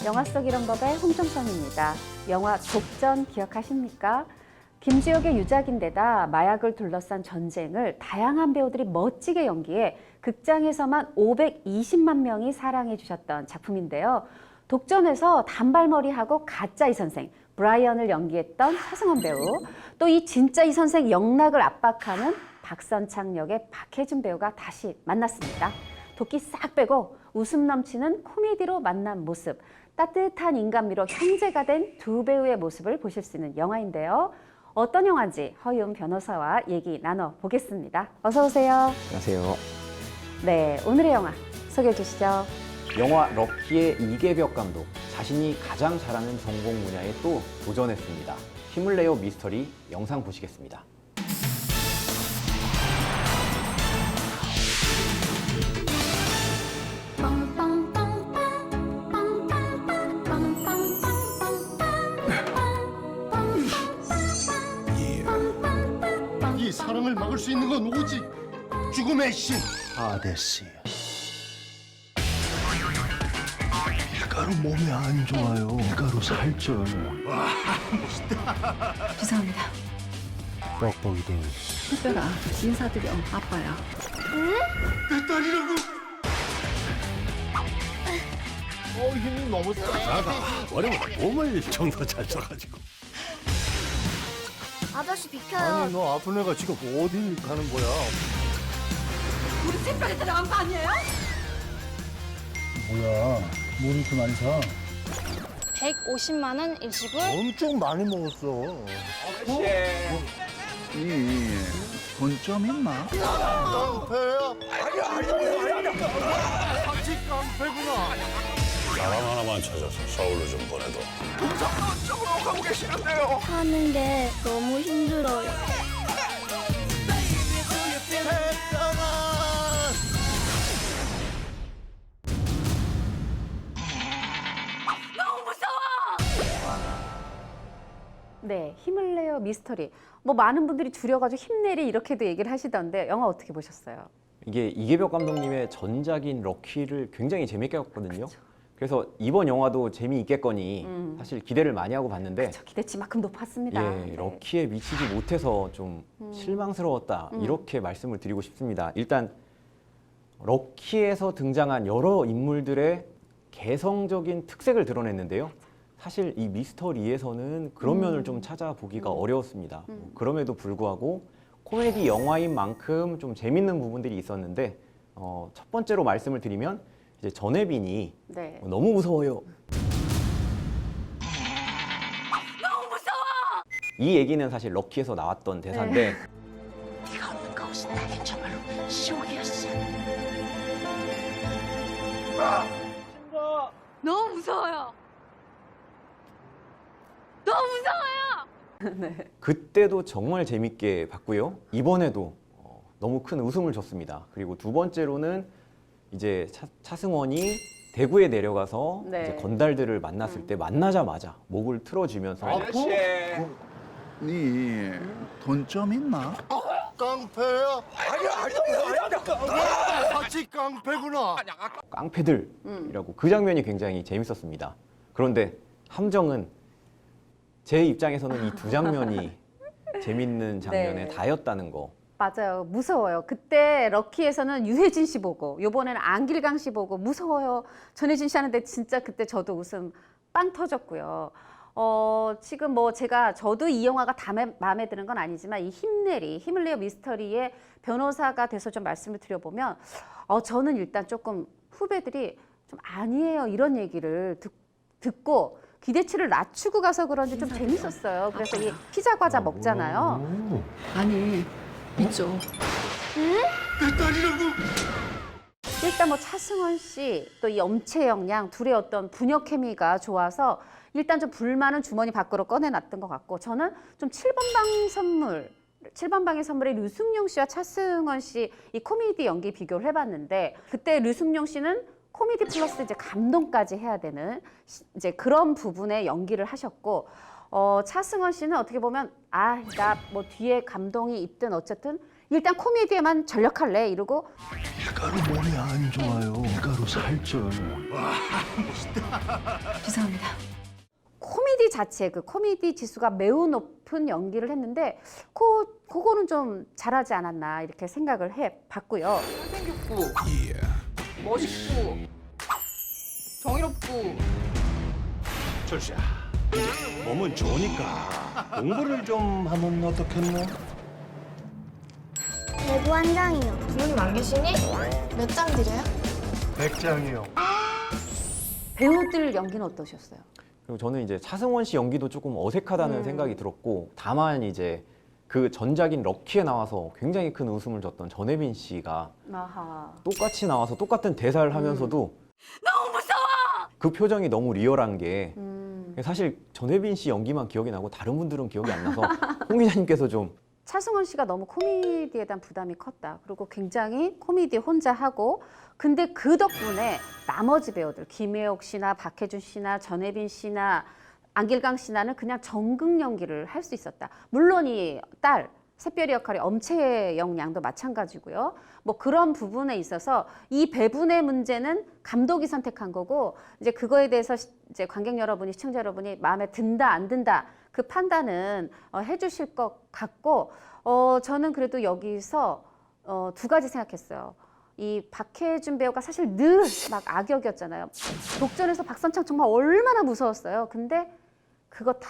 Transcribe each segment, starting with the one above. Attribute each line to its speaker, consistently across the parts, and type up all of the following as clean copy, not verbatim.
Speaker 1: 영화 속 이런 법의 홍정선입니다. 영화 독전 기억하십니까? 김주혁의 유작인데다 마약을 둘러싼 전쟁을 다양한 배우들이 멋지게 연기해 극장에서만 520만 명이 사랑해 주셨던 작품인데요. 독전에서 단발머리하고 가짜 이선생 브라이언을 연기했던 차승원 배우, 또 이 진짜 이선생 영락을 압박하는 박선창 역의 박해준 배우가 다시 만났습니다. 도끼 싹 빼고 웃음 넘치는 코미디로 만난 모습, 따뜻한 인간미로 형제가 된 두 배우의 모습을 보실 수 있는 영화인데요. 어떤 영화인지 허윤 변호사와 얘기 나눠보겠습니다. 어서 오세요.
Speaker 2: 안녕하세요.
Speaker 1: 네, 오늘의 영화 소개해 주시죠.
Speaker 2: 영화 럭키의 이계벽 감독, 자신이 가장 잘하는 전공 분야에 또 도전했습니다. 힘을 내요 미스터리 영상 보시겠습니다.
Speaker 3: 이 사랑을 막을 수 있는 건 오직 죽음의 신 아데스. 밀가루 몸에 안 좋아요. 밀가루 살쪄요.
Speaker 4: 죄송합니다.
Speaker 3: 뻑뻑이 댕.
Speaker 4: 특별아, 인사드려. 아빠야.
Speaker 3: 내 딸이라고. 힘이 너무 세. 나가 어려보다 몸을 정도 잘 써가지고.
Speaker 5: 아저씨 비켜요.
Speaker 3: 아니 너 아픈 애가 지금 어딜 가는 거야?
Speaker 4: 우리 특별히 들어간 거 아니에요?
Speaker 3: 뭐야? 뭘 이렇게 많이 사?
Speaker 5: 150만 원 일시불.
Speaker 3: 엄청 많이 먹었어.
Speaker 6: 돈 좀 있나?
Speaker 3: 깡패야? 아니야. 같이 깡패구나.
Speaker 7: 사람 하나만 찾아서 서울로 좀 보내도.
Speaker 5: 하는 게 너무 힘들어요.
Speaker 1: 네, 힘을 내요 미스터리. 뭐 많은 분들이 줄여가지고 힘내리 이렇게도 얘기를 하시던데 영화 어떻게 보셨어요?
Speaker 2: 이게 이계벽 감독님의 전작인 럭키를 굉장히 재밌게 봤거든요. 그래서 이번 영화도 재미있겠거니 사실 기대를 많이 하고 봤는데
Speaker 1: 저 기대치만큼 높았습니다.
Speaker 2: 예,
Speaker 1: 네.
Speaker 2: 럭키에 미치지 못해서 좀 실망스러웠다 이렇게 말씀을 드리고 싶습니다. 일단 럭키에서 등장한 여러 인물들의 개성적인 특색을 드러냈는데요. 사실 이 미스터리에서는 그런 면을 좀 찾아보기가 어려웠습니다. 그럼에도 불구하고 코미디 영화인 만큼 좀 재밌는 부분들이 있었는데 첫 번째로 말씀을 드리면 이제 전혜빈이
Speaker 1: 네.
Speaker 2: 너무 무서워요. 이 얘기는 사실 럭키에서 나왔던 대사인데
Speaker 4: 네가 없는 그곳은 나에겐 정말로 지옥이었어. 너무 무서워요. 너무 무서워요.
Speaker 2: 그때도 정말 재밌게 봤고요. 이번에도 너무 큰 웃음을 줬습니다. 그리고 두 번째로는 이제 차승원이 대구에 내려가서
Speaker 1: 네.
Speaker 2: 이제 건달들을 만났을 때 만나자마자 목을 틀어주면서
Speaker 6: 네 돈 좀 있나?
Speaker 3: 깡패야? 아니야. 같이 깡패구나.
Speaker 2: 깡패들이라고 그 장면이 굉장히 재밌었습니다. 그런데 함정은 제 입장에서는 이 두 장면이 재밌는 장면의
Speaker 1: 네.
Speaker 2: 다였다는 거.
Speaker 1: 맞아요. 무서워요. 그때 럭키에서는 유해진 씨 보고 요번에는 안길강 씨 보고 무서워요. 전혜진 씨 하는데 진짜 그때 저도 웃음 빵 터졌고요. 지금 뭐 저도 이 영화가 다 마음에 드는 건 아니지만 이 힘을 내요 미스터리의 변호사가 돼서 좀 말씀을 드려보면 저는 일단 조금 후배들이 좀 아니에요 이런 얘기를 듣고 기대치를 낮추고 가서 그런지 좀 재밌었어요. 그래서 이 피자 과자 먹잖아요.
Speaker 4: 아니, 이쪽.
Speaker 3: 내 딸이라고.
Speaker 1: 일단 뭐 차승원 씨 또 이 엄채영 양 둘의 어떤 분역 케미가 좋아서 일단 좀 불만은 주머니 밖으로 꺼내놨던 것 같고 저는 좀 7번 방의 선물의 류승룡 씨와 차승원 씨 이 코미디 연기 비교를 해봤는데 그때 류승룡 씨는 코미디 플러스 이제 감동까지 해야 되는 이제 그런 부분의 연기를 하셨고 차승원 씨는 어떻게 보면 나 뭐 뒤에 감동이 있든 어쨌든 일단 코미디에만 전력할래 이러고
Speaker 3: 밀가루 몸이 안 좋아요. 밀가루 살쪄요.
Speaker 1: 죄송합니다. 코미디 자체 그 코미디 지수가 매우 높은 연기를 했는데 그거는 좀 잘하지 않았나 이렇게 생각을 해봤고요.
Speaker 8: 잘생겼고 멋있고 정의롭고
Speaker 3: 철수야, 이제 몸은 좋으니까 공부를 좀 하면 어떻겠노?
Speaker 5: 내부 한 장이요.
Speaker 8: 부모님 안 계시니? 몇 장 드려요?
Speaker 3: 100장이요.
Speaker 1: 배우들 연기는 어떠셨어요?
Speaker 2: 그리고 저는 이제 차승원 씨 연기도 조금 어색하다는 생각이 들었고, 다만 이제 그 전작인 럭키에 나와서 굉장히 큰 웃음을 줬던 전혜빈 씨가
Speaker 1: 아하.
Speaker 2: 똑같이 나와서 똑같은 대사를 하면서도 너무 무서워! 그 표정이 너무 리얼한 게 사실 전혜빈 씨 연기만 기억이 나고 다른 분들은 기억이 안 나서 홍 기자님께서 좀
Speaker 1: 차승원 씨가 너무 코미디에 대한 부담이 컸다. 그리고 굉장히 코미디 혼자 하고 근데 그 덕분에 나머지 배우들 김혜옥 씨나 박해준 씨나 전혜빈 씨나 안길강 씨나는 그냥 정극 연기를 할 수 있었다. 물론 이 딸 샛별이 역할의 엄채영 양도 마찬가지고요. 뭐 그런 부분에 있어서 이 배분의 문제는 감독이 선택한 거고 이제 그거에 대해서 이제 관객 여러분이 시청자 여러분이 마음에 든다 안 든다 그 판단은 해주실 것 같고 저는 그래도 여기서 두 가지 생각했어요. 이 박해준 배우가 사실 늘 막 악역이었잖아요. 독전에서 박선창 정말 얼마나 무서웠어요. 근데 그거 다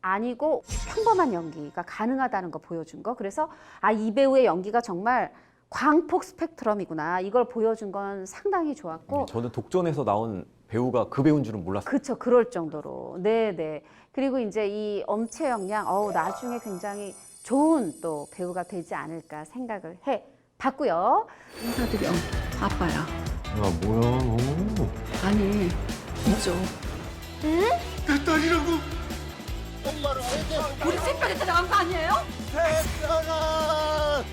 Speaker 1: 아니고 평범한 연기가 가능하다는 거 보여준 거. 그래서 이 배우의 연기가 정말 광폭 스펙트럼이구나. 이걸 보여준 건 상당히 좋았고.
Speaker 2: 저는 독전에서 나온 배우가 그 배우인 줄은 몰랐어요.
Speaker 1: 그렇죠. 그럴 정도로. 네네. 그리고 이제 이 엄채영 양, 나중에 굉장히 좋은 또 배우가 되지 않을까 생각을 해봤고요.
Speaker 8: 인사드려 아빠야.
Speaker 3: 야, 뭐야, 너.
Speaker 8: 아니 이쪽
Speaker 3: 내 딸이라고. 엄마를 알게.
Speaker 8: 우리 샛별이한테 나간 거 아니에요?
Speaker 3: 새별아.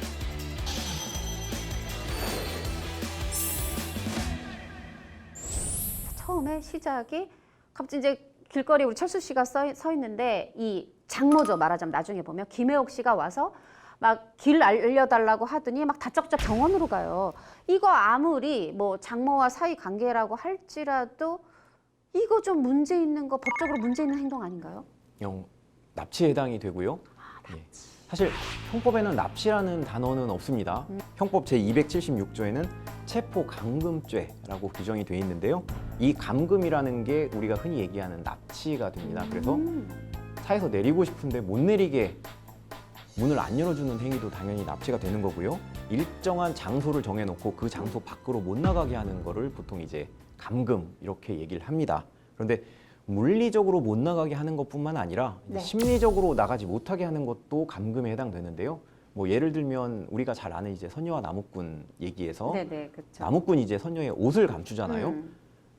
Speaker 1: 처음에 시작이 갑자기 이제 길거리에 우리 철수 씨가 서 있는데 이 장모죠. 말하자면 나중에 보면 김혜옥 씨가 와서 막 길 알려달라고 하더니 막 다짜고짜 병원으로 가요. 이거 아무리 뭐 장모와 사이 관계라고 할지라도 이거 좀 문제 있는 거 법적으로 문제 있는 행동 아닌가요?
Speaker 2: 납치에 해당이 되고요. 예. 사실 형법에는 납치라는 단어는 없습니다. 형법 제276조에는 체포 감금죄라고 규정이 되어 있는데요. 이 감금이라는 게 우리가 흔히 얘기하는 납치가 됩니다. 그래서 차에서 내리고 싶은데 못 내리게 문을 안 열어주는 행위도 당연히 납치가 되는 거고요. 일정한 장소를 정해놓고 그 장소 밖으로 못 나가게 하는 거를 보통 이제 감금 이렇게 얘기를 합니다. 그런데 물리적으로 못 나가게 하는 것뿐만 아니라
Speaker 1: 네.
Speaker 2: 심리적으로 나가지 못하게 하는 것도 감금에 해당되는데요. 뭐 예를 들면 우리가 잘 아는 이제 선녀와 나무꾼 얘기에서
Speaker 1: 네네, 그렇죠.
Speaker 2: 나무꾼이 이제 선녀의 옷을 감추잖아요.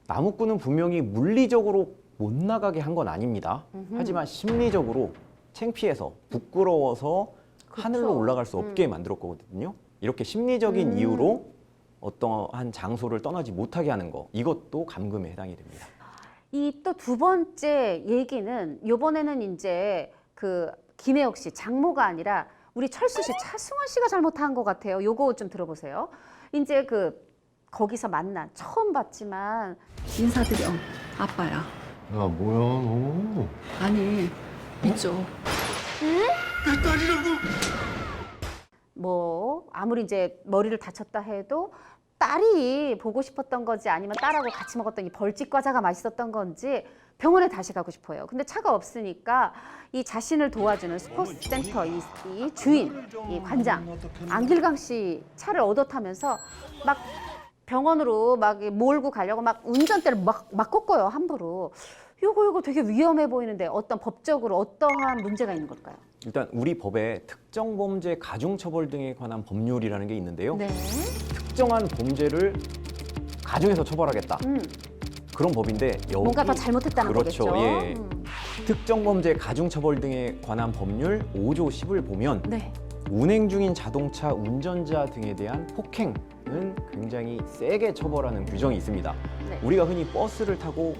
Speaker 2: 나무꾼은 분명히 물리적으로 못 나가게 한 건 아닙니다. 하지만 심리적으로 창피해서 부끄러워서 하늘로 올라갈 수 없게 만들었거든요. 이렇게 심리적인 이유로 어떠한 장소를 떠나지 못하게 하는 거, 이것도 감금에 해당이 됩니다.
Speaker 1: 이 또 두 번째 얘기는 이번에는 이제 그 김혜옥 씨 장모가 아니라 우리 철수 씨 차승원 씨가 잘못한 것 같아요. 요거 좀 들어보세요. 이제 그 거기서 만난 처음 봤지만
Speaker 8: 인사드려 아빠야.
Speaker 3: 야, 뭐야, 너.
Speaker 8: 아니 이쪽
Speaker 3: 내 딸이라고.
Speaker 1: 뭐 아무리 이제 머리를 다쳤다 해도 딸이 보고 싶었던 건지 아니면 딸하고 같이 먹었던 이 벌집 과자가 맛있었던 건지 병원에 다시 가고 싶어요. 근데 차가 없으니까 이 자신을 도와주는 스포츠 센터 이 주인, 이 관장 안길강 씨 차를 얻어 타면서 막 병원으로 막 몰고 가려고 막 운전대를 막 꺾어요, 함부로. 요거 되게 위험해 보이는데 어떤 법적으로 어떠한 문제가 있는 걸까요?
Speaker 2: 일단 우리 법에 특정 범죄 가중 처벌 등에 관한 법률이라는 게 있는데요.
Speaker 1: 네.
Speaker 2: 특정한 범죄를 가중해서 처벌하겠다. 그런 법인데 여기
Speaker 1: 뭔가 더 잘못했다는
Speaker 2: 그렇죠.
Speaker 1: 거겠죠.
Speaker 2: 예. 특정 범죄 가중 처벌 등에 관한 법률 5조 10을 보면
Speaker 1: 네.
Speaker 2: 운행 중인 자동차 운전자 등에 대한 폭행은 굉장히 세게 처벌하는 규정이 있습니다.
Speaker 1: 네.
Speaker 2: 우리가 흔히 버스를 타고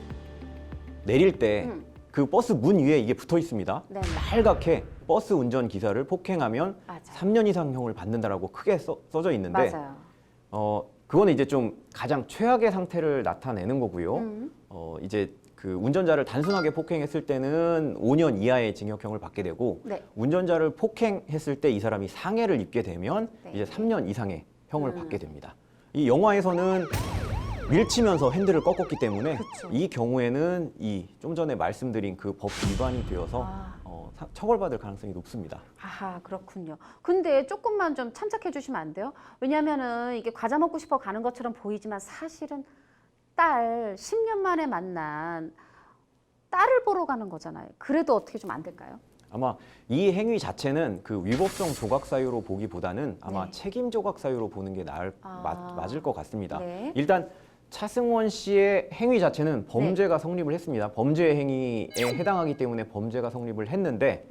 Speaker 2: 내릴 때 그 그 버스 문 위에 이게 붙어 있습니다.
Speaker 1: 네.
Speaker 2: 빨갛게 버스 운전 기사를 폭행하면
Speaker 1: 맞아요.
Speaker 2: 3년 이상 형을 받는다라고 크게 써져 있는데
Speaker 1: 맞아요.
Speaker 2: 그거는 이제 좀 가장 최악의 상태를 나타내는 거고요. 이제 그 운전자를 단순하게 폭행했을 때는 5년 이하의 징역형을 받게 되고
Speaker 1: 네.
Speaker 2: 운전자를 폭행했을 때 이 사람이 상해를 입게 되면
Speaker 1: 네.
Speaker 2: 이제 3년 이상의 형을 받게 됩니다. 이 영화에서는 밀치면서 핸들을 꺾었기 때문에
Speaker 1: 그쵸.
Speaker 2: 이 경우에는 이 좀 전에 말씀드린 그 법 위반이 되어서 처벌받을 가능성이 높습니다.
Speaker 1: 아하, 그렇군요. 근데 조금만 좀 참작해 주시면 안 돼요? 왜냐면은 이게 과자 먹고 싶어 가는 것처럼 보이지만 사실은 딸 10년 만에 만난 딸을 보러 가는 거잖아요. 그래도 어떻게 좀 안 될까요?
Speaker 2: 아마 이 행위 자체는 그 위법성 조각 사유로 보기보다는 아마
Speaker 1: 네.
Speaker 2: 책임 조각 사유로 보는 게 맞을 것 같습니다.
Speaker 1: 네.
Speaker 2: 일단 차승원 씨의 행위 자체는 범죄가 성립을 했습니다. 범죄 행위에 해당하기 때문에 범죄가 성립을 했는데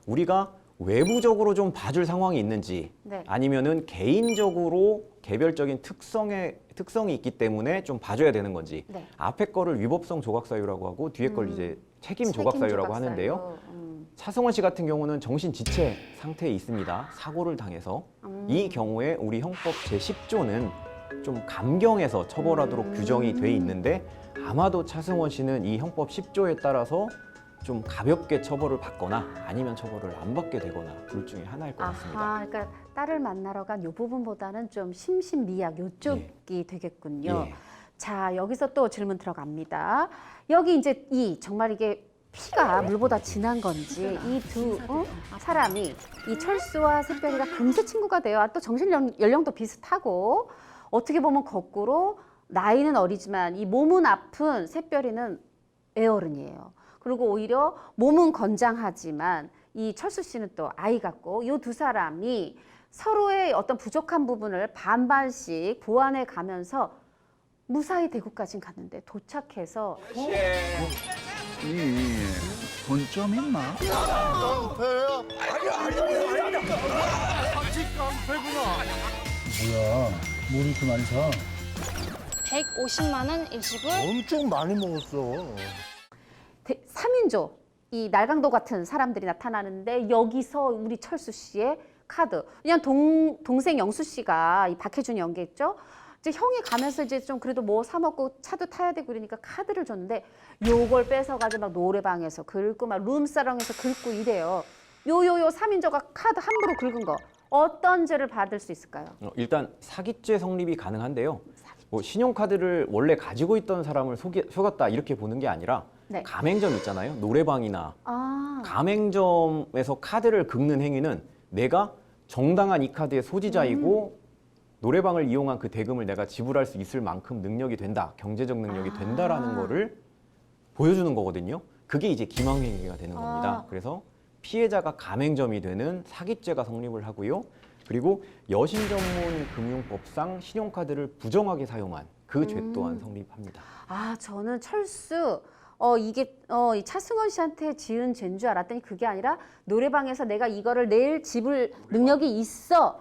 Speaker 2: 우리가 외부적으로 좀 봐줄 상황이 있는지
Speaker 1: 네.
Speaker 2: 아니면은 개인적으로 개별적인 특성이 있기 때문에 좀 봐줘야 되는 건지
Speaker 1: 네.
Speaker 2: 앞에 거를 위법성 조각 사유라고 하고 뒤에 걸 이제 책임 조각 사유라고
Speaker 1: 조각
Speaker 2: 하는데요.
Speaker 1: 사유.
Speaker 2: 차승원 씨 같은 경우는 정신 지체 상태에 있습니다. 사고를 당해서 이 경우에 우리 형법 제10조는 좀 감경해서 처벌하도록 규정이 돼 있는데 아마도 차승원 씨는 이 형법 10조에 따라서 좀 가볍게 처벌을 받거나 아니면 처벌을 안 받게 되거나 둘 중에 하나일 것 같습니다.
Speaker 1: 아하, 그러니까 딸을 만나러 간 이 부분보다는 좀 심신미약 요쪽이 되겠군요.
Speaker 2: 예.
Speaker 1: 자, 여기서 또 질문 들어갑니다. 여기 이제 정말 이게 피가 물보다 진한 건지 이 두 사람이 이 철수와 새별이가 금세 친구가 돼요. 또 정신 연령도 비슷하고 어떻게 보면 거꾸로 나이는 어리지만 이 몸은 아픈 새별이는 애어른이에요. 그리고 오히려 몸은 건장하지만 이 철수 씨는 또 아이 같고 이 두 사람이 서로의 어떤 부족한 부분을 반반씩 보완해 가면서 무사히 대구까지 갔는데 도착해서
Speaker 6: 이 돈좀 있나?
Speaker 3: 깡패야? 같이 깡패구나.
Speaker 6: 뭐야, 뭘 이렇게 많이 사?
Speaker 5: 150만 원 일시불.
Speaker 3: 엄청 많이 먹었어.
Speaker 1: 3인조 이 날강도 같은 사람들이 나타나는데 여기서 우리 철수 씨의 카드 그냥 동생 영수 씨가 이 박해준이 연기했죠. 이제 형이 가면서 이제 좀 그래도 뭐 사 먹고 차도 타야 되고 그러니까 카드를 줬는데 요걸 뺏어가지고 막 노래방에서 긁고 막 룸사롱에서 긁고 이래요. 요요요 3인조가 카드 함부로 긁은 거 어떤 죄를 받을 수 있을까요?
Speaker 2: 일단 사기죄 성립이 가능한데요. 뭐 신용카드를 원래 가지고 있던 사람을 속였다 이렇게 보는 게 아니라
Speaker 1: 네.
Speaker 2: 가맹점 있잖아요. 노래방이나
Speaker 1: 아,
Speaker 2: 가맹점에서 카드를 긁는 행위는 내가 정당한 이 카드의 소지자이고 노래방을 이용한 그 대금을 내가 지불할 수 있을 만큼 능력이 된다, 경제적 능력이 된다라는 거를 보여주는 거거든요. 그게 이제 기망행위가 되는 겁니다. 그래서 피해자가 가맹점이 되는 사기죄가 성립을 하고요. 그리고 여신 전문 금융법상 신용카드를 부정하게 사용한 그 죄 또한 성립합니다.
Speaker 1: 아, 저는 철수 이게 이 차승원 씨한테 지은 죄인 줄 알았더니 그게 아니라 노래방에서 내가 이거를 낼 지불 능력이 있어.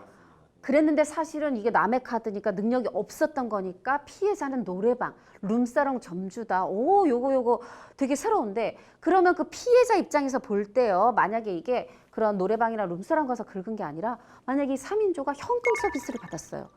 Speaker 1: 그랬는데 사실은 이게 남의 카드니까 능력이 없었던 거니까 피해자는 노래방, 룸사롱 점주다. 오, 요거 되게 새로운데 그러면 그 피해자 입장에서 볼 때요. 만약에 이게 그런 노래방이나 룸사롱 가서 긁은 게 아니라 만약에 이 3인조가 현금 서비스를 받았어요.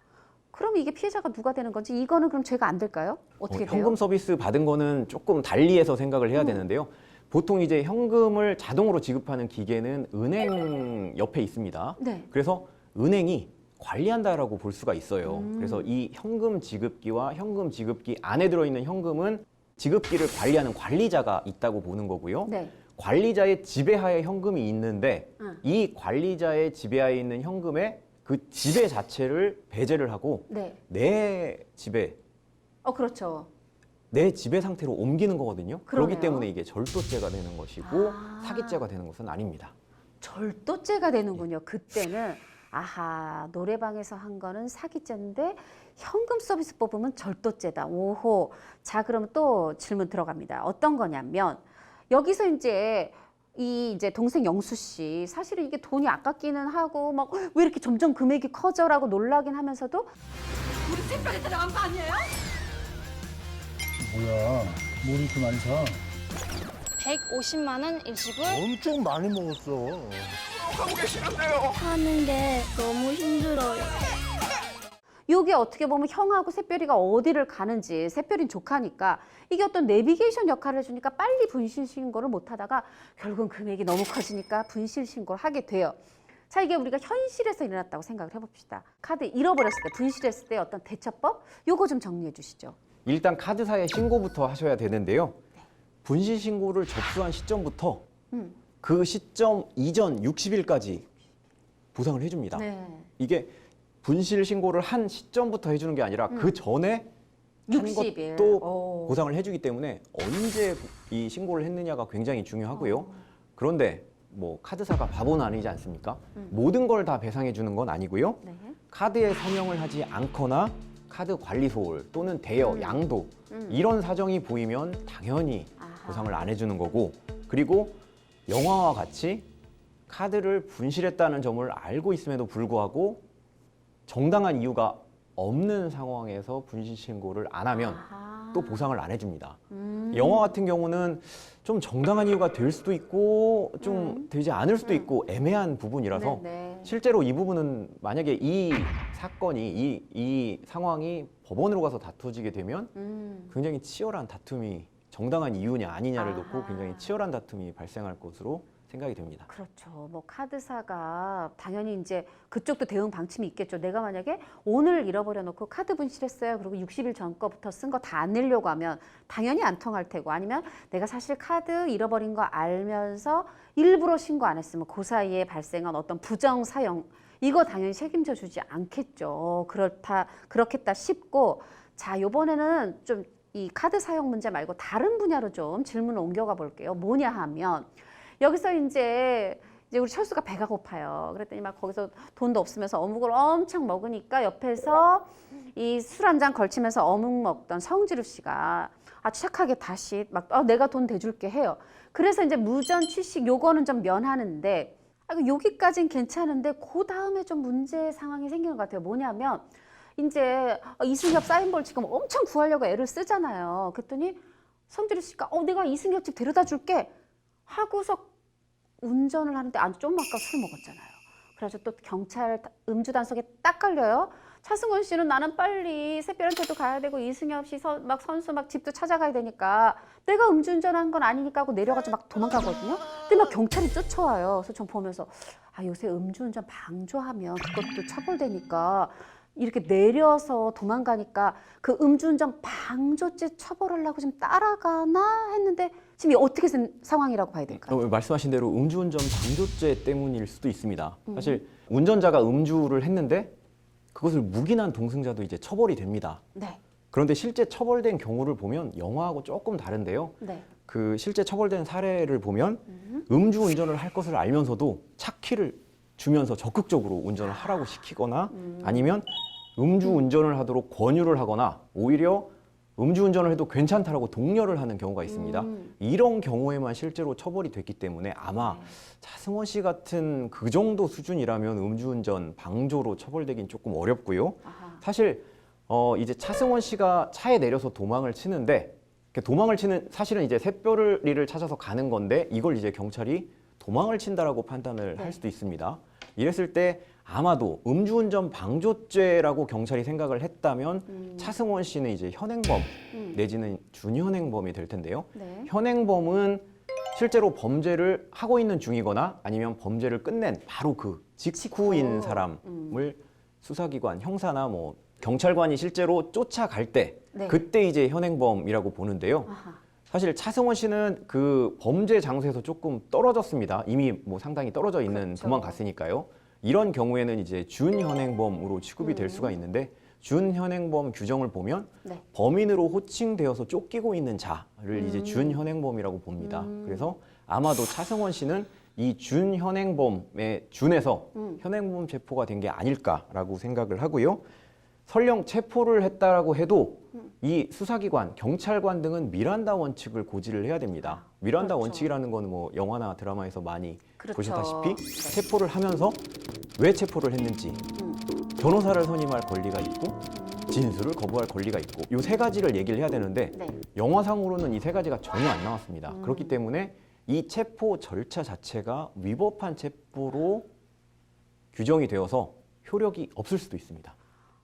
Speaker 1: 그럼 이게 피해자가 누가 되는 건지 이거는 그럼 죄가 안 될까요? 어떻게 돼요?
Speaker 2: 현금 서비스 받은 거는 조금 달리해서 생각을 해야 되는데요. 보통 이제 현금을 자동으로 지급하는 기계는 은행 옆에 있습니다.
Speaker 1: 네.
Speaker 2: 그래서 은행이 관리한다라고 볼 수가 있어요. 그래서 이 현금 지급기와 현금 지급기 안에 들어있는 현금은 지급기를 관리하는 관리자가 있다고 보는 거고요.
Speaker 1: 네.
Speaker 2: 관리자의 지배하에 현금이 있는데 이 관리자의 지배하에 있는 현금에 그 지배 자체를 배제를 하고
Speaker 1: 네.
Speaker 2: 내 지배,
Speaker 1: 그렇죠.
Speaker 2: 내 지배 상태로 옮기는 거거든요. 그렇기
Speaker 1: 그러네요.
Speaker 2: 때문에 이게 절도죄가 되는 것이고 사기죄가 되는 것은 아닙니다.
Speaker 1: 절도죄가 되는군요. 그때는 아하, 노래방에서 한 거는 사기죄인데 현금 서비스 뽑으면 절도죄다. 오호. 자, 그럼 또 질문 들어갑니다. 어떤 거냐면 여기서 이제 이제 동생 영수 씨 사실은 이게 돈이 아깝기는 하고 막 왜 이렇게 점점 금액이 커져라고 놀라긴 하면서도
Speaker 8: 우리 특별히 들어간 거 아니에요?
Speaker 6: 뭐야, 뭘 이렇게 많이 사?
Speaker 5: 150만 원 일시불.
Speaker 3: 엄청 많이 먹었어.
Speaker 9: 하는 게 너무 힘들어요.
Speaker 1: 이게 어떻게 보면 형하고 샛별이가 어디를 가는지, 샛별이는 조카니까 이게 어떤 내비게이션 역할을 해주니까 빨리 분실 신고를 못하다가 결국은 금액이 너무 커지니까 분실 신고를 하게 돼요. 자, 이게 우리가 현실에서 일어났다고 생각을 해봅시다. 카드 잃어버렸을 때, 분실했을 때 어떤 대처법? 요거 좀 정리해 주시죠.
Speaker 2: 일단 카드사에 신고부터 하셔야 되는데요. 분실 신고를 접수한 시점부터 그 시점 이전 60일까지 보상을 해줍니다.
Speaker 1: 네.
Speaker 2: 이게 분실 신고를 한 시점부터 해주는 게 아니라 그 전에 한
Speaker 1: 60일.
Speaker 2: 것도
Speaker 1: 오.
Speaker 2: 보상을 해주기 때문에 언제 이 신고를 했느냐가 굉장히 중요하고요. 그런데 뭐 카드사가 바보는 아니지 않습니까? 모든 걸 다 배상해 주는 건 아니고요.
Speaker 1: 네.
Speaker 2: 카드에 서명을 하지 않거나 카드 관리 소홀 또는 대여, 양도 이런 사정이 보이면 당연히
Speaker 1: 아하.
Speaker 2: 보상을 안 해주는 거고, 그리고 영화와 같이 카드를 분실했다는 점을 알고 있음에도 불구하고 정당한 이유가 없는 상황에서 분실 신고를 안 하면
Speaker 1: 아하.
Speaker 2: 또 보상을 안 해줍니다. 영화 같은 경우는 좀 정당한 이유가 될 수도 있고 좀 되지 않을 수도 있고 애매한 부분이라서
Speaker 1: 네.
Speaker 2: 실제로 이 부분은 만약에 이 사건이 이 상황이 법원으로 가서 다투지게 되면 굉장히 치열한 다툼이, 정당한 이유냐 아니냐를 놓고
Speaker 1: 아하.
Speaker 2: 굉장히 치열한 다툼이 발생할 것으로 생각이 됩니다.
Speaker 1: 그렇죠. 뭐 카드사가 당연히 이제 그쪽도 대응 방침이 있겠죠. 내가 만약에 오늘 잃어버려 놓고 카드 분실했어요. 그리고 60일 전 거부터 쓴 거 다 안 내려고 하면 당연히 안 통할 테고, 아니면 내가 사실 카드 잃어버린 거 알면서 일부러 신고 안 했으면 그 사이에 발생한 어떤 부정 사용, 이거 당연히 책임져 주지 않겠죠. 그렇겠다 싶고, 자, 요번에는 좀 이 카드 사용 문제 말고 다른 분야로 좀 질문을 옮겨가 볼게요. 뭐냐 하면 여기서 이제 우리 철수가 배가 고파요. 그랬더니 막 거기서 돈도 없으면서 어묵을 엄청 먹으니까 옆에서 이 술 한 잔 걸치면서 어묵 먹던 성지루 씨가 아주 착하게 다시 막 내가 돈 대줄게 해요. 그래서 이제 무전 취식 요거는 좀 면하는데, 여기까지는 괜찮은데 그 다음에 좀 문제 상황이 생기는 것 같아요. 뭐냐면 이제 이승엽 사인볼 지금 엄청 구하려고 애를 쓰잖아요. 그랬더니 성지루 씨가 내가 이승엽 집 데려다 줄게 하고서 운전을 하는데 좀 아까 술 먹었잖아요. 그래서 또 경찰 음주 단속에 딱 걸려요. 차승원 씨는 나는 빨리 샛별한테도 가야 되고 이승엽 씨 막 선수 막 집도 찾아가야 되니까 내가 음주운전한 건 아니니까 하고 내려가지고 막 도망가거든요. 근데 막 경찰이 쫓아와요. 그래서 전 보면서 요새 음주운전 방조하면 그것도 처벌되니까 이렇게 내려서 도망가니까 그 음주운전 방조죄 처벌하려고 좀 따라가나 했는데 지금 이게 어떻게 된 상황이라고 봐야 될까요?
Speaker 2: 말씀하신 대로 음주운전 방조죄 때문일 수도 있습니다. 사실 운전자가 음주를 했는데 그것을 묵인한 동승자도 이제 처벌이 됩니다.
Speaker 1: 네.
Speaker 2: 그런데 실제 처벌된 경우를 보면 영화하고 조금 다른데요.
Speaker 1: 네.
Speaker 2: 그 실제 처벌된 사례를 보면 음주운전을 할 것을 알면서도 차 키를 주면서 적극적으로 운전을 하라고 시키거나 아니면 음주운전을 하도록 권유를 하거나 오히려 음주운전을 해도 괜찮다라고 독려를 하는 경우가 있습니다. 이런 경우에만 실제로 처벌이 됐기 때문에 아마 차승원 씨 같은 그 정도 수준이라면 음주운전 방조로 처벌되긴 조금 어렵고요.
Speaker 1: 아하.
Speaker 2: 사실 이제 차승원 씨가 차에 내려서 도망을 치는데 도망을 치는 사실은 이제 샛별이를 찾아서 가는 건데 이걸 이제 경찰이 도망을 친다라고 판단을 할 수도 있습니다. 이랬을 때 아마도 음주운전 방조죄라고 경찰이 생각을 했다면 차승원 씨는 이제 현행범 내지는 준현행범이 될 텐데요.
Speaker 1: 네.
Speaker 2: 현행범은 실제로 범죄를 하고 있는 중이거나 아니면 범죄를 끝낸 바로 그 직후인 사람을 수사기관, 형사나 뭐 경찰관이 실제로 쫓아갈 때
Speaker 1: 네.
Speaker 2: 그때 이제 현행범이라고 보는데요.
Speaker 1: 아하.
Speaker 2: 사실 차승원 씨는 그 범죄 장소에서 조금 떨어졌습니다. 이미 뭐 상당히 떨어져 있는
Speaker 1: 그렇죠.
Speaker 2: 도망갔으니까요. 이런 경우에는 이제 준현행범으로 취급이 될 수가 있는데 준현행범 규정을 보면
Speaker 1: 네.
Speaker 2: 범인으로 호칭되어서 쫓기고 있는 자를 이제 준현행범이라고 봅니다. 그래서 아마도 차승원 씨는 이 준현행범에 준해서 현행범 체포가 된 게 아닐까라고 생각을 하고요. 설령 체포를 했다라고 해도 이 수사기관, 경찰관 등은 미란다 원칙을 고지를 해야 됩니다. 미란다
Speaker 1: 그렇죠.
Speaker 2: 원칙이라는 건 뭐 영화나 드라마에서 많이
Speaker 1: 그렇죠.
Speaker 2: 보셨다시피 체포를 하면서 왜 체포를 했는지 변호사를 선임할 권리가 있고 진술을 거부할 권리가 있고 이 세 가지를 얘기를 해야 되는데
Speaker 1: 네.
Speaker 2: 영화상으로는 이 세 가지가 전혀 안 나왔습니다. 그렇기 때문에 이 체포 절차 자체가 위법한 체포로 규정이 되어서 효력이 없을 수도 있습니다.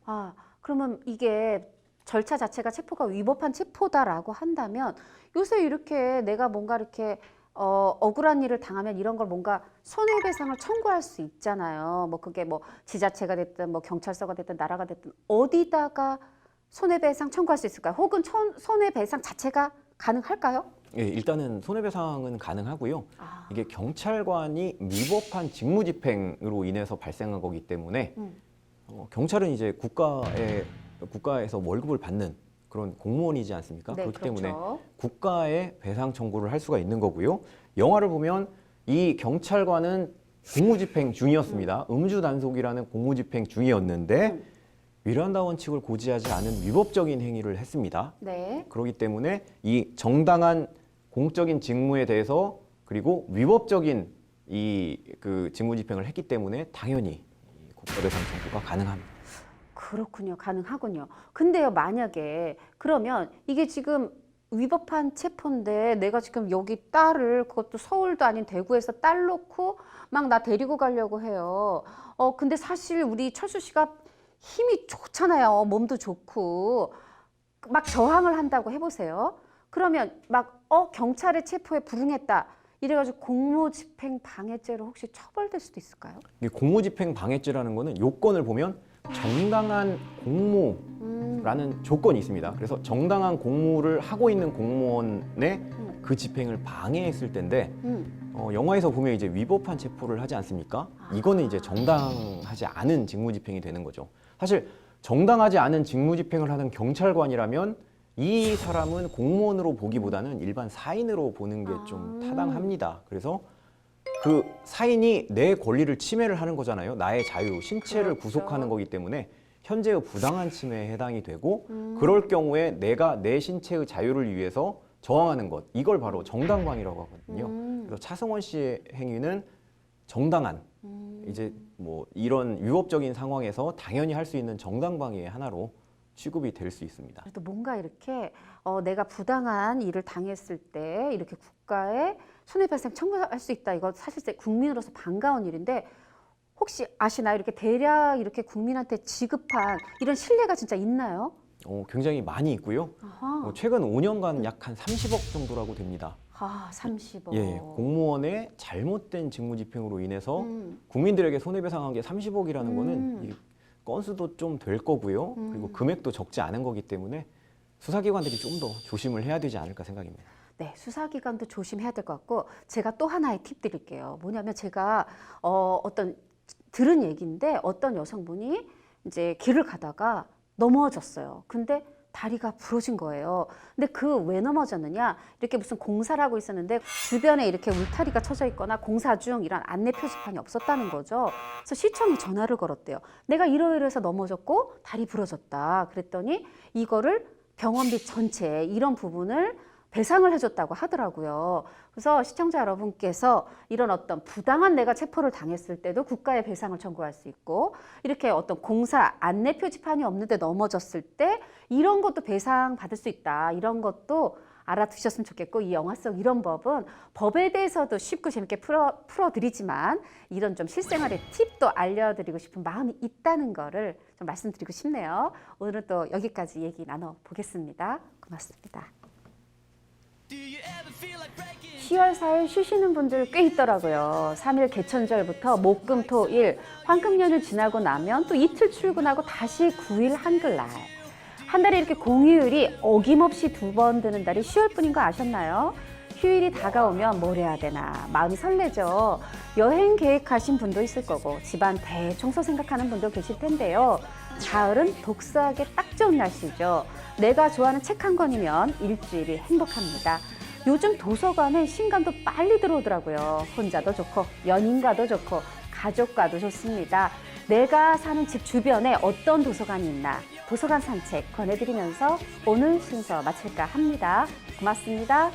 Speaker 1: 아, 그러면 이게 절차 자체가 체포가 위법한 체포다라고 한다면 요새 이렇게 내가 뭔가 이렇게 억울한 일을 당하면 이런 걸 뭔가 손해배상을 청구할 수 있잖아요. 뭐 그게 뭐 지자체가 됐든 뭐 경찰서가 됐든 나라가 됐든 어디다가 손해배상 청구할 수 있을까요? 혹은 손해배상 자체가 가능할까요?
Speaker 2: 예, 일단은 손해배상은 가능하고요.
Speaker 1: 아.
Speaker 2: 이게 경찰관이 위법한 직무집행으로 인해서 발생한 거기 때문에 경찰은 이제 국가에서 월급을 받는 그런 공무원이지 않습니까?
Speaker 1: 네,
Speaker 2: 그렇기
Speaker 1: 그렇죠.
Speaker 2: 때문에 국가에 배상 청구를 할 수가 있는 거고요. 영화를 보면 이 경찰관은 공무집행 중이었습니다. 음주 단속이라는 공무집행 중이었는데 미란다 원칙을 고지하지 않은 위법적인 행위를 했습니다.
Speaker 1: 네.
Speaker 2: 그렇기 때문에 이 정당한 공적인 직무에 대해서 그리고 위법적인 그 직무집행을 했기 때문에 당연히 국가배상 청구가 가능합니다.
Speaker 1: 그렇군요. 가능하군요. 근데요, 만약에 그러면 이게 지금 위법한 체포인데 내가 지금 여기 딸을 그것도 서울도 아닌 대구에서 딸 놓고 막 나 데리고 가려고 해요. 근데 사실 우리 철수 씨가 힘이 좋잖아요. 몸도 좋고 막 저항을 한다고 해보세요. 그러면 막 경찰의 체포에 불응했다. 이래가지고 공무집행 방해죄로 혹시 처벌될 수도 있을까요?
Speaker 2: 이 공무집행 방해죄라는 거는 요건을 보면 정당한 공무라는 조건이 있습니다. 그래서 정당한 공무를 하고 있는 공무원의 그 집행을 방해했을 텐데 영화에서 보면 이제 위법한 체포를 하지 않습니까? 이거는 이제 정당하지 않은 직무집행이 되는 거죠. 사실 정당하지 않은 직무집행을 하는 경찰관이라면 이 사람은 공무원으로 보기보다는 일반 사인으로 보는 게 좀 타당합니다. 그래서 그 사인이 내 권리를 침해를 하는 거잖아요. 나의 자유, 신체를
Speaker 1: 그렇죠.
Speaker 2: 구속하는 거기 때문에 현재의 부당한 침해에 해당이 되고 그럴 경우에 내가 내 신체의 자유를 위해서 저항하는 것, 이걸 바로 정당방위라고 하거든요. 그래서 차승원 씨의 행위는 정당한 이제 뭐 이런 위법적인 상황에서 당연히 할 수 있는 정당방위의 하나로 취급이 될 수 있습니다.
Speaker 1: 그래도 뭔가 이렇게 내가 부당한 일을 당했을 때 이렇게 국가에 손해배상 청구할 수 있다. 이거 사실 국민으로서 반가운 일인데 혹시 아시나요? 이렇게 대략 이렇게 국민한테 지급한 이런 신뢰가 진짜 있나요?
Speaker 2: 굉장히 많이 있고요.
Speaker 1: 아하.
Speaker 2: 최근 5년간 약 한 30억 정도라고 됩니다.
Speaker 1: 30억.
Speaker 2: 예, 공무원의 잘못된 직무집행으로 인해서 국민들에게 손해배상한 게 30억이라는 거는 이 건수도 좀 될 거고요. 그리고 금액도 적지 않은 거기 때문에 수사기관들이 좀 더 조심을 해야 되지 않을까 생각입니다.
Speaker 1: 네, 수사기관도 조심해야 될 것 같고 제가 또 하나의 팁 드릴게요. 뭐냐면 제가 들은 얘기인데 어떤 여성분이 이제 길을 가다가 넘어졌어요. 근데 다리가 부러진 거예요. 근데 그 왜 넘어졌느냐? 이렇게 무슨 공사를 하고 있었는데 주변에 이렇게 울타리가 쳐져 있거나 공사 중 이런 안내 표지판이 없었다는 거죠. 그래서 시청에 전화를 걸었대요. 내가 이러이러해서 넘어졌고 다리 부러졌다. 그랬더니 이거를 병원비 전체 이런 부분을 배상을 해줬다고 하더라고요. 그래서 시청자 여러분께서 이런 어떤 부당한 내가 체포를 당했을 때도 국가에 배상을 청구할 수 있고 이렇게 어떤 공사 안내 표지판이 없는데 넘어졌을 때 이런 것도 배상 받을 수 있다. 이런 것도 알아두셨으면 좋겠고 이 영화 속 이런 법은 법에 대해서도 쉽고 재밌게 풀어드리지만 이런 좀 실생활의 팁도 알려드리고 싶은 마음이 있다는 거를 좀 말씀드리고 싶네요. 오늘은 또 여기까지 얘기 나눠보겠습니다. 고맙습니다. 10월 4일 쉬시는 분들 꽤 있더라고요. 3일 개천절부터 목, 금, 토, 일 황금 연휴 지나고 나면 또 이틀 출근하고 다시 9일 한글날. 한 달에 이렇게 공휴일이 어김없이 2번 드는 달이 10월뿐인 거 아셨나요? 휴일이 다가오면 뭘 해야 되나 마음이 설레죠. 여행 계획하신 분도 있을 거고 집안 대청소 생각하는 분도 계실 텐데요. 가을은 독서하기 딱 좋은 날씨죠. 내가 좋아하는 책 한 권이면 일주일이 행복합니다. 요즘 도서관에 신간도 빨리 들어오더라고요. 혼자도 좋고 연인과도 좋고 가족과도 좋습니다. 내가 사는 집 주변에 어떤 도서관이 있나 도서관 산책 권해드리면서 오늘 순서 마칠까 합니다. 고맙습니다.